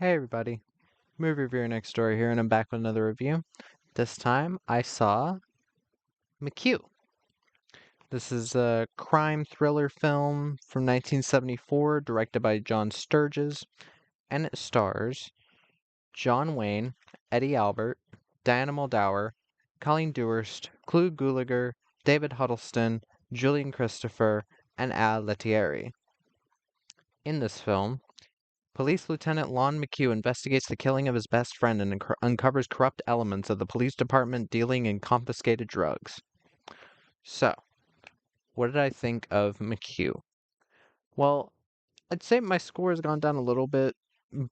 Hey everybody, movie reviewer next door here, and I'm back with another review. This time I saw McQ. This is a crime thriller film from 1974, directed by John Sturges, and it stars John Wayne, Eddie Albert, Diana Muldaur, Colleen Dewhurst, Clu Gulager, David Huddleston, Julian Christopher, and Al Lettieri. In this film, Police Lieutenant Lon McQ investigates the killing of his best friend and uncovers corrupt elements of the police department dealing in confiscated drugs. So, what did I think of McQ? Well, I'd say my score has gone down a little bit,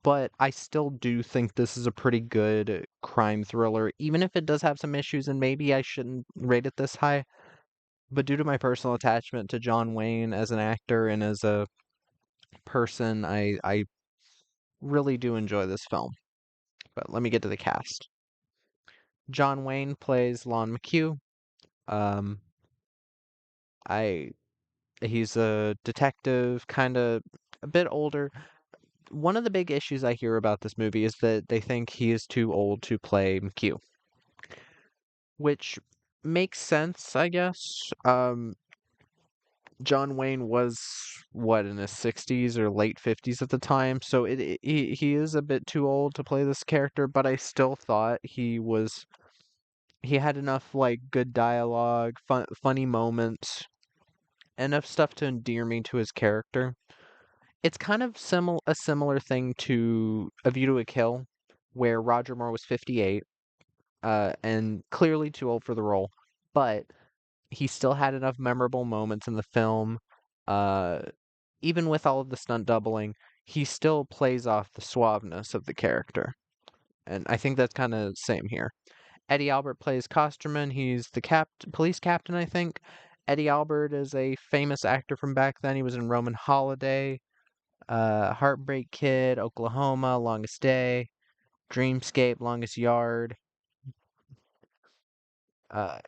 but I still do think this is a pretty good crime thriller, even if it does have some issues, and maybe I shouldn't rate it this high. But due to my personal attachment to John Wayne as an actor and as a person, I really do enjoy this film. But let me get to the cast. John Wayne plays Lon McQ. Um, I he's a detective, kind of a bit older. One of the big issues I hear about this movie is that they think he is too old to play McQ, which makes sense, I guess. John Wayne was what in his 60s or late 50s at the time, so he is a bit too old to play this character, but I still thought he had enough like good dialogue, funny moments, enough stuff to endear me to his character. It's kind of a similar thing to A View to a Kill, where Roger Moore was 58, and clearly too old for the role, but he still had enough memorable moments in the film. Uh, Even with all of the stunt doubling, he still plays off the suaveness of the character, and I think that's kind of same here. Eddie Albert plays Kosterman. He's the police captain, I think. Eddie Albert is a famous actor from back then. He was in Roman Holiday, Heartbreak Kid, Oklahoma, Longest Day, Dreamscape, Longest Yard. Uh,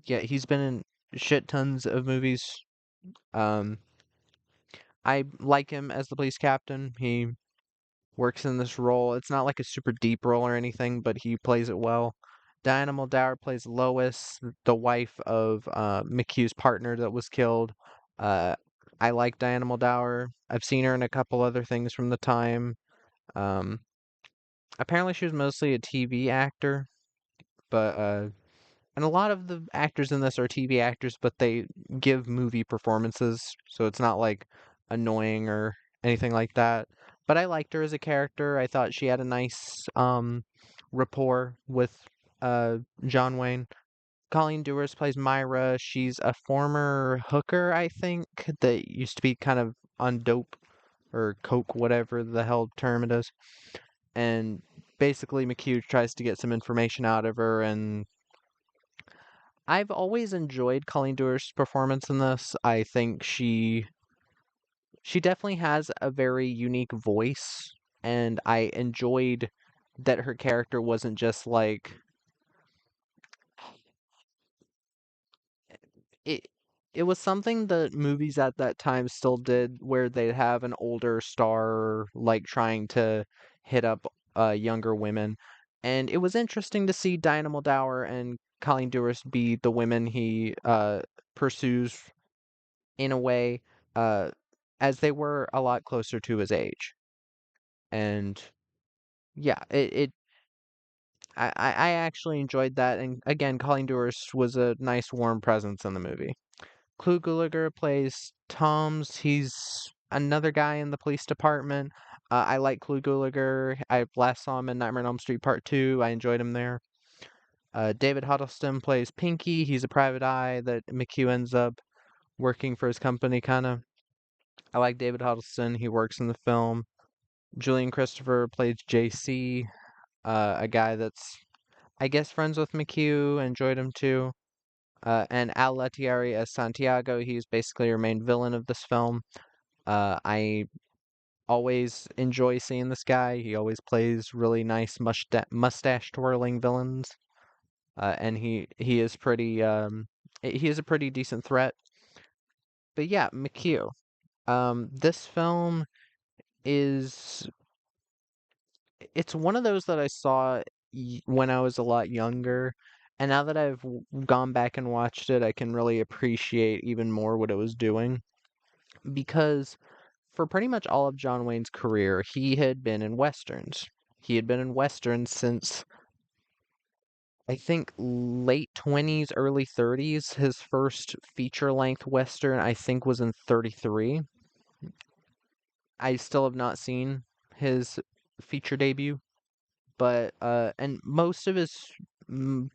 yeah, he's been in shit tons of movies. Um, I like him as the police captain. He works in this role. It's not like a super deep role or anything, but he plays it well. Diana Muldaur plays Lois, the wife of McHugh's partner that was killed. Uh, I like Diana Muldaur. I've seen her in a couple other things from the time. Um, Apparently, she was mostly a TV actor, but and a lot of the actors in this are TV actors, but they give movie performances, so it's not like annoying or anything like that. But I liked her as a character. I thought she had a nice rapport with uh John Wayne. Colleen Dewhurst plays Myra. She's a former hooker, I think, that used to be kind of on dope or coke, whatever the hell term it is. And basically, McHugh tries to get some information out of her, and I've always enjoyed Colleen Dewhurst's performance in this. I think she definitely has a very unique voice, and I enjoyed that her character wasn't just like it. It was something that movies at that time still did, where they'd have an older star like trying to hit up younger women, and it was interesting to see Diana Muldaur and Colleen Dewhurst be the women he pursues in a way, uh, as they were a lot closer to his age. And yeah, I actually enjoyed that. And again, Colleen Dewhurst was a nice, warm presence in the movie. Clu Gulager plays Tom's. He's another guy in the police department. I like Clu Gulager. I last saw him in Nightmare on Elm Street Part 2. I enjoyed him there. David Huddleston plays Pinky. He's a private eye that McHugh ends up working for his company, kind of. I like David Huddleston. He works in the film. Julian Christopher plays JC, a guy that's, I guess, friends with McQ. Enjoyed him too. And Al Lettieri as Santiago. He's basically our main villain of this film. I always enjoy seeing this guy. He always plays really nice mustache twirling villains. And he is pretty he is a pretty decent threat. But yeah, McQ. This film is it's one of those that I saw when I was a lot younger, and now that I've gone back and watched it, I can really appreciate even more what it was doing because for pretty much all of John Wayne's career, he had been in westerns. He had been in westerns since I think late 20s, early 30s. His first feature-length western I think was in 33. I still have not seen his feature debut, but and most of his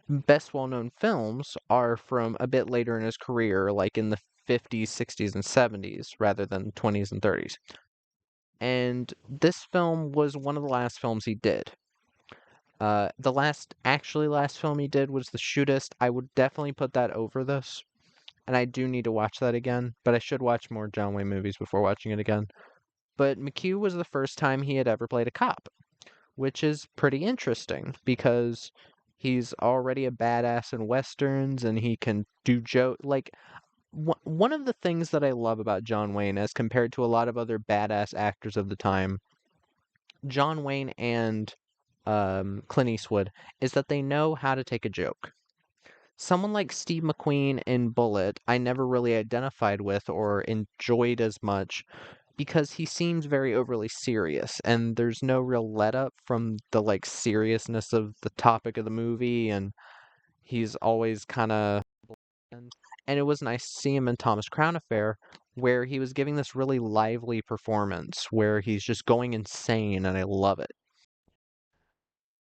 best well-known films are from a bit later in his career, like in the 50s, 60s, and 70s, rather than 20s and 30s. And this film was one of the last films he did. The last film he did was The Shootist. I would definitely put that over this, and I do need to watch that again, but I should watch more John Wayne movies before watching it again. But McQ was the first time he had ever played a cop, which is pretty interesting because he's already a badass in westerns and he can do joke like one of the things that I love about John Wayne as compared to a lot of other badass actors of the time, John Wayne and Clint Eastwood, is that they know how to take a joke. Someone like Steve McQueen in Bullet, I never really identified with or enjoyed as much because he seems very overly serious and there's no real let up from the like seriousness of the topic of the movie and he's always kind of and it was nice to see him in Thomas Crown Affair where he was giving this really lively performance where he's just going insane and I love it.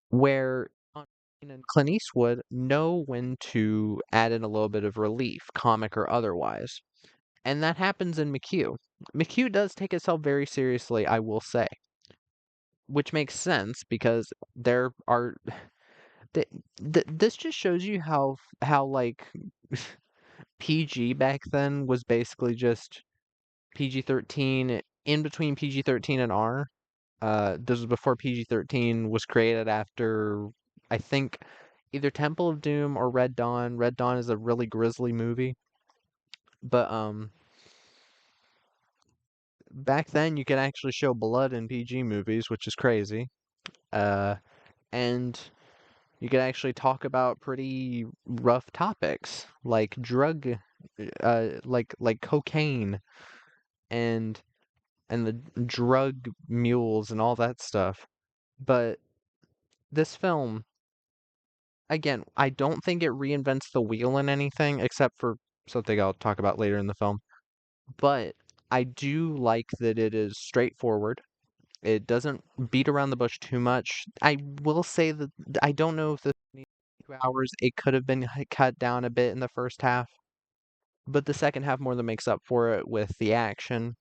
Where John Wayne and Clint Eastwood know when to add in a little bit of relief, comic or otherwise. And that happens in McQ. McQ does take itself very seriously, I will say, which makes sense because there are th- this just shows you how like PG back then was basically just PG-13 in between PG-13 and R. This was before PG-13 was created after I think either Temple of Doom or Red Dawn. Red Dawn is a really grisly movie, but back then you could actually show blood in PG movies, which is crazy. Uh, and you could actually talk about pretty rough topics like like cocaine and the drug mules and all that stuff. But this film, again, I don't think it reinvents the wheel in anything except for something I'll talk about later in the film. But I do like that it is straightforward. It doesn't beat around the bush too much. I will say that I don't know if this needs 2 hours. It could have been cut down a bit in the first half, but the second half more than makes up for it with the action,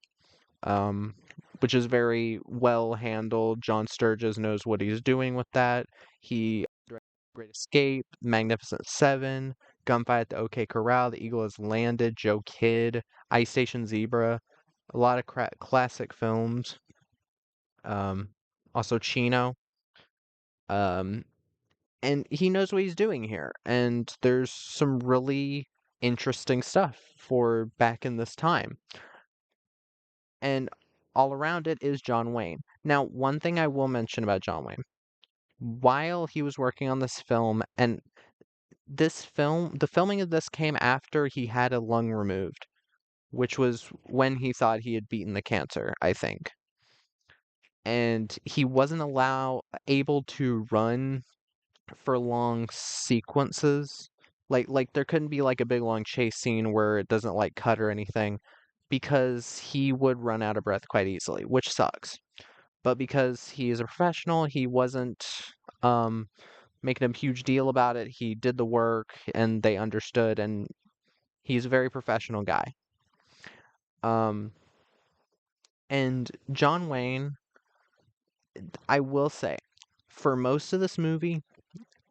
um, which is very well handled. John Sturges knows what he's doing with that. He directed Great Escape, Magnificent Seven, Gunfight at the OK Corral, The Eagle Has Landed, Joe Kidd, Ice Station Zebra, a lot of classic films. Um, Also Chino. Um, and he knows what he's doing here. And there's some really interesting stuff for back in this time. And all around it is John Wayne. Now, one thing I will mention about John Wayne, while he was working on this film, and the filming of this came after he had a lung removed, which was when he thought he had beaten the cancer, I think. And he wasn't able to run for long sequences. Like there couldn't be like a big long chase scene where it doesn't like cut or anything because he would run out of breath quite easily, which sucks. But because he is a professional, he wasn't um making a huge deal about it. He did the work and they understood and he's a very professional guy. Um and John Wayne, I will say, for most of this movie,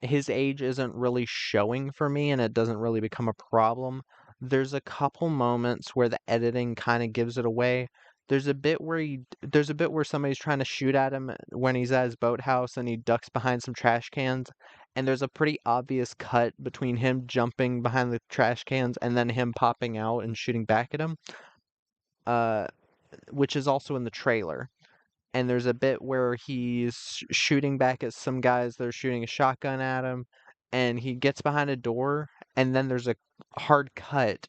his age isn't really showing for me and it doesn't really become a problem. There's a couple moments where the editing kind of gives it away. There's a bit where somebody's trying to shoot at him when he's at his boathouse and he ducks behind some trash cans and there's a pretty obvious cut between him jumping behind the trash cans and then him popping out and shooting back at him. Uh which is also in the trailer. and there's a bit where he's shooting back at some guys that are shooting a shotgun at him, and he gets behind a door, and then there's a hard cut,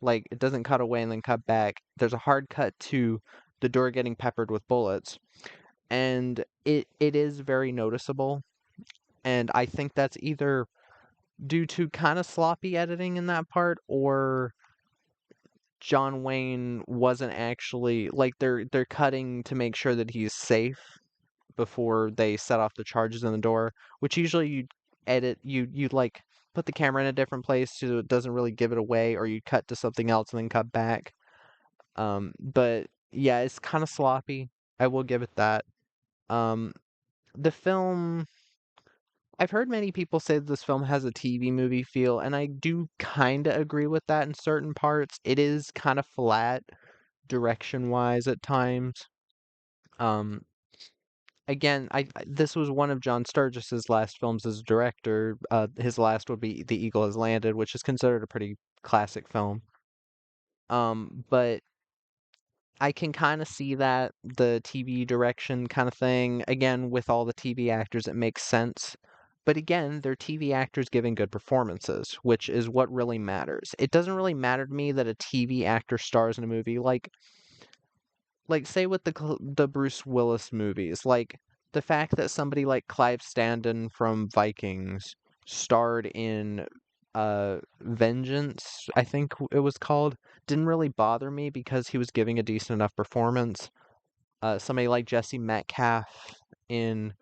like it doesn't cut away and then cut back. There's a hard cut to the door getting peppered with bullets, and it is very noticeable. And I think that's either due to kind of sloppy editing in that part, or John Wayne wasn't actually like they're cutting to make sure that he's safe before they set off the charges in the door, which usually you edit you like put the camera in a different place so it doesn't really give it away, or you cut to something else and then cut back. But yeah, it's kind of sloppy. I will give it that. Um, the film, I've heard many people say that this film has a TV movie feel, and I do kind of agree with that in certain parts. It is kind of flat direction-wise at times. Um, Again, this was one of John Sturgis's last films as a director. His last would be The Eagle Has Landed, which is considered a pretty classic film. But I can kind of see that the TV direction kind of thing. Again, with all the TV actors, it makes sense. But again, they're TV actors giving good performances, which is what really matters. It doesn't really matter to me that a TV actor stars in a movie. Like say with the Bruce Willis movies, like the fact that somebody like Clive Standen from Vikings starred in Vengeance, I think it was called, didn't really bother me because he was giving a decent enough performance. Somebody like Jesse Metcalf in,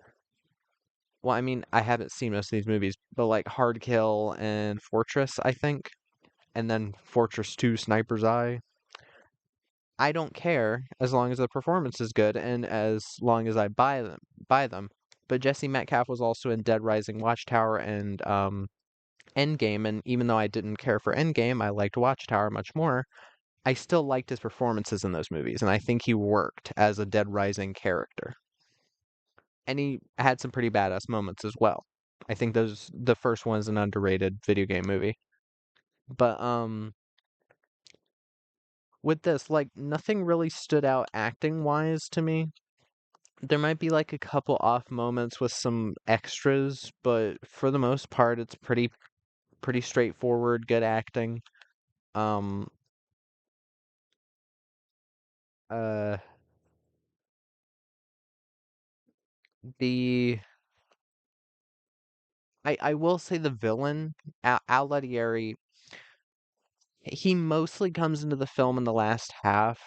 well, I mean, I haven't seen most of these movies, but like Hard Kill and Fortress, I think, and then Fortress 2 Sniper's Eye. I don't care as long as the performance is good and as long as I buy them. But Jesse Metcalf was also in Dead Rising, Watchtower, and Endgame, and even though I didn't care for Endgame, I liked Watchtower much more. I still liked his performances in those movies, and I think he worked as a Dead Rising character. And he had some pretty badass moments as well. I think the first one is an underrated video game movie. But with this, like nothing really stood out acting wise to me. There might be like a couple off moments with some extras, but for the most part, it's pretty straightforward, good acting. Um, uh, the I will say the villain, Al Lettieri, he mostly comes into the film in the last half,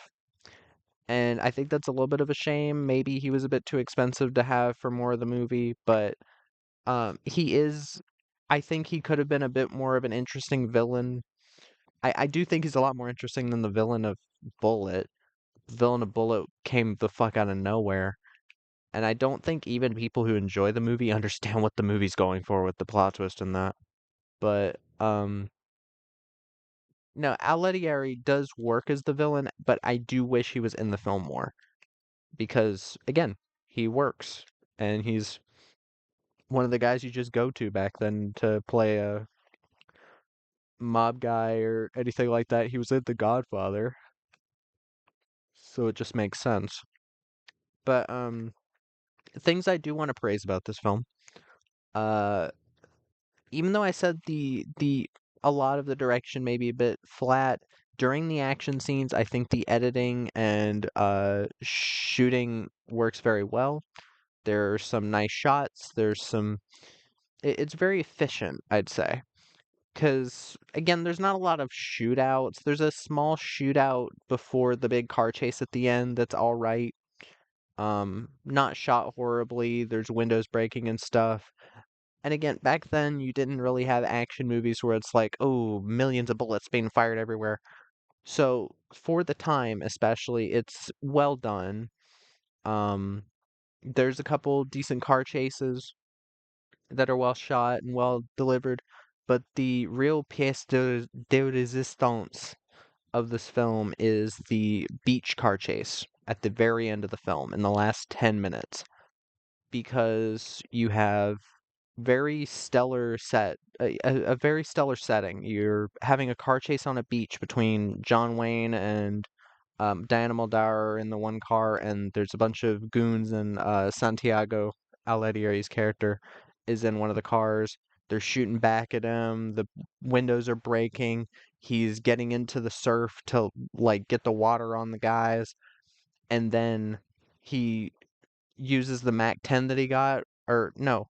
and I think that's a little bit of a shame. Maybe he was a bit too expensive to have for more of the movie, but he is. I think he could have been a bit more of an interesting villain. I do think he's a lot more interesting than the villain of Bullet. The villain of Bullet came the fuck out of nowhere. And I don't think even people who enjoy the movie understand what the movie's going for with the plot twist and that. But no, Alighieri does work as the villain, but I do wish he was in the film more because again, he works and he's one of the guys you just go to back then to play a mob guy or anything like that. He was in The Godfather, so it just makes sense. But things I do want to praise about this film. Uh, Even though I said the a lot of the direction may be a bit flat during the action scenes, I think the editing and shooting works very well. There are some nice shots. There's some. It's very efficient, I'd say. Because again, there's not a lot of shootouts. There's a small shootout before the big car chase at the end. That's all right. Not shot horribly. There's windows breaking and stuff. And again, back then you didn't really have action movies where it's like, oh, millions of bullets being fired everywhere. So for the time, especially, it's well done. Um, there's a couple decent car chases that are well shot and well delivered, but the real pièce de résistance of this film is the beach car chase at the very end of the film in the last 10 minutes because you have a very stellar setting. You're having a car chase on a beach between John Wayne and Diana Muldaur in the one car, and there's a bunch of goons, and Santiago Alegre's character is in one of the cars. They're shooting back at him. The windows are breaking. He's getting into the surf to like get the water on the guys, and then he uses the Mac 10 that he got, or no,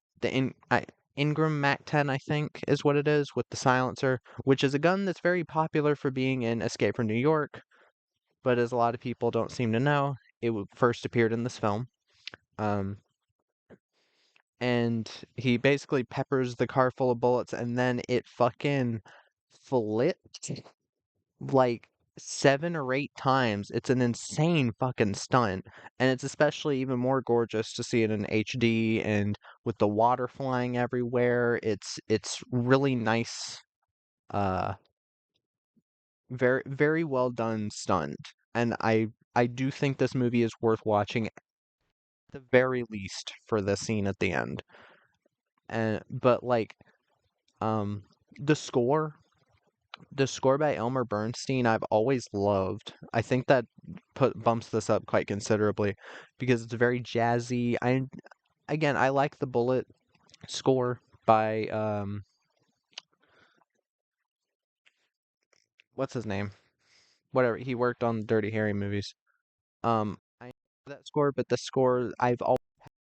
Ingram Mac 10, I think, is what it is, with the silencer, which is a gun that's very popular for being in Escape from New York, but as a lot of people don't seem to know, it first appeared in this film. Um, and he basically peppers the car full of bullets, and then it fucking flipped like 7 or 8 times. It's an insane fucking stunt, and it's especially even more gorgeous to see it in HD and with the water flying everywhere. It's really nice, uh, very very well done stunt, and I do think this movie is worth watching at the very least for the scene at the end. And but like um the score the score by Elmer Bernstein I've always loved. I think that bumps this up quite considerably because it's very jazzy. I like the Bullet score by what's his name? Whatever, he worked on the Dirty Harry movies. I know that score, but the score I've always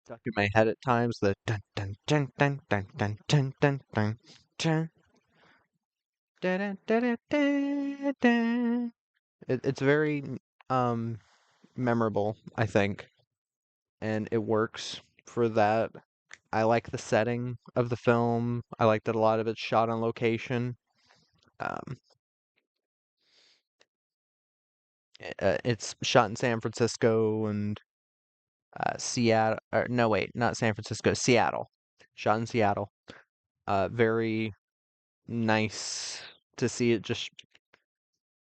stuck in my head at times. The dun dun dun dun dun dun dun dun dun dun dun dun dun dun dun. It's very um memorable, I think, and it works for that. I like the setting of the film. I like that a lot of it's shot on location. Um, it's shot in San Francisco and Seattle. Or, no, wait, not San Francisco, Seattle. Shot in Seattle. Very nice to see it just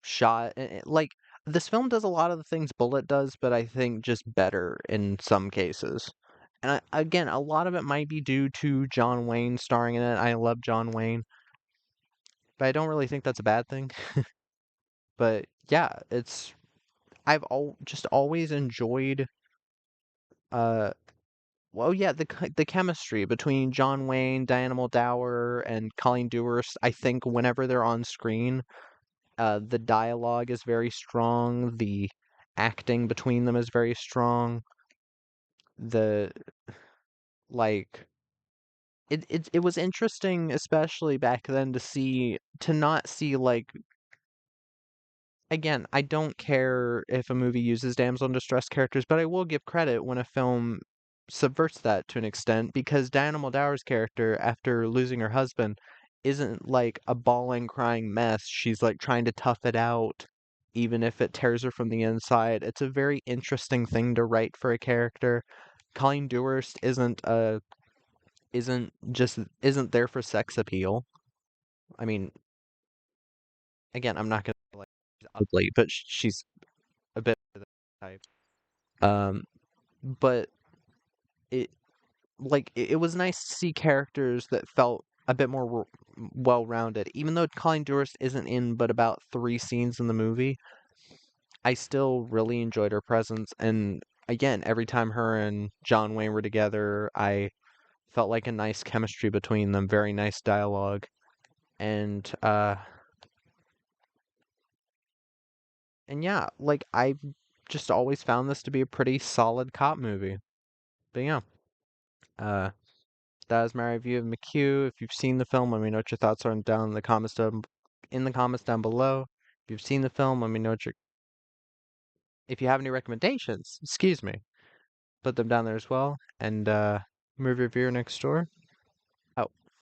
shot. Like, this film does a lot of the things Bullet does, but I think just better in some cases. And again, a lot of it might be due to John Wayne starring in it. I love John Wayne, but I don't really think that's a bad thing. But yeah, just always enjoyed uh well, yeah, the chemistry between John Wayne, Diana Muldaur, and Colleen Dewar. I think whenever they're on screen, the dialogue is very strong. The acting between them is very strong. The like it was interesting, especially back then, to not see like, again, I don't care if a movie uses damsel in distress characters, but I will give credit when a film subverts that to an extent, because Diana Muldaur's character, after losing her husband, isn't like a bawling, crying mess. She's like trying to tough it out, even if it tears her from the inside. It's a very interesting thing to write for a character. Colleen Dewar isn't there for sex appeal. I mean, again, I'm not gonna say, like, she's ugly, but she's a bit of the type. Um, but it it was nice to see characters that felt a bit more well-rounded. Even though Colleen Durst isn't in but about 3 scenes in the movie, I still really enjoyed her presence. And again, every time her and John Wayne were together, I felt like a nice chemistry between them, very nice dialogue. And yeah, like I just always found this to be a pretty solid cop movie. But yeah, uh that is my review of McQ. If you've seen the film, let me know what your thoughts are down in the comments down below. If you've seen the film, let me know if you have any recommendations, excuse me, put them down there as well. And movie reviewer next door.